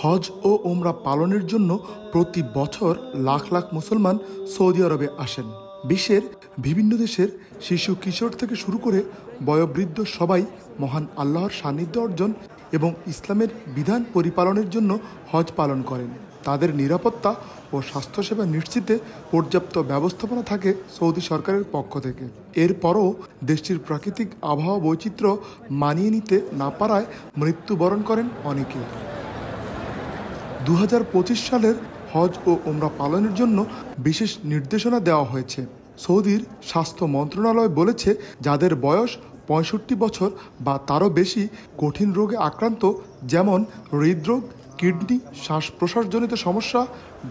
হজ ও উমরা পালনের জন্য প্রতি বছর লাখ লাখ মুসলমান সৌদি আরবে আসেন। বিশ্বের বিভিন্ন দেশের শিশু কিশোর থেকে শুরু করে বয়োবৃদ্ধ সবাই মহান আল্লাহর সান্নিধ্য অর্জন এবং ইসলামের বিধান পরিপালনের জন্য হজ পালন করেন। তাদের নিরাপত্তা ও স্বাস্থ্যসেবা নিশ্চিতে পর্যাপ্ত ব্যবস্থাপনা থাকে সৌদি সরকারের পক্ষ থেকে। এরপরও দেশটির প্রাকৃতিক আবহাওয়া বৈচিত্র্য মানিয়ে নিতে না পারায় মৃত্যুবরণ করেন অনেকে। 2025 সালের হজ ও উমরা পালনের জন্য বিশেষ নির্দেশনা দেওয়া হয়েছে। সৌদির স্বাস্থ্য মন্ত্রণালয় বলেছে, যাদের বয়স 65 বছর বা তারও বেশি কঠিন রোগে আক্রান্ত, যেমন হৃদরোগ, কিডনি, শ্বাস প্রশ্বাসজনিত সমস্যা,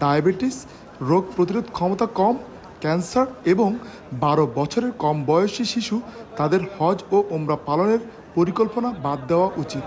ডায়াবেটিস, রোগ প্রতিরোধ ক্ষমতা কম, ক্যান্সার এবং 12 বছরের কম বয়সী শিশু, তাদের হজ ও উমরা পালনের পরিকল্পনা বাদ দেওয়া উচিত।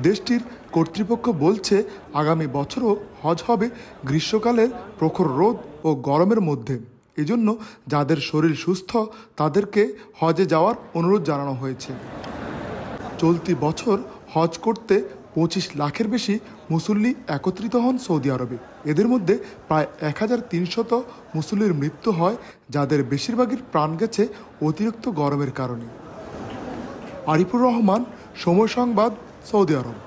দেশটির কর্তৃপক্ষ বলছে, আগামী বছরও হজ হবে গ্রীষ্মকালের প্রখর রোদ ও গরমের মধ্যে। এজন্য যাদের শরীর সুস্থ তাদেরকে হজে যাওয়ার অনুরোধ জানানো হয়েছে। চলতি বছর হজ করতে 25 লাখের বেশি মুসল্লি একত্রিত হন সৌদি আরবে। এদের মধ্যে প্রায় 1300 মুসল্লির মৃত্যু হয়, যাদের বেশিরভাগের প্রাণ গেছে অতিরিক্ত গরমের কারণে। আরিফুর রহমান, সময় সংবাদ, সৌদি আরব।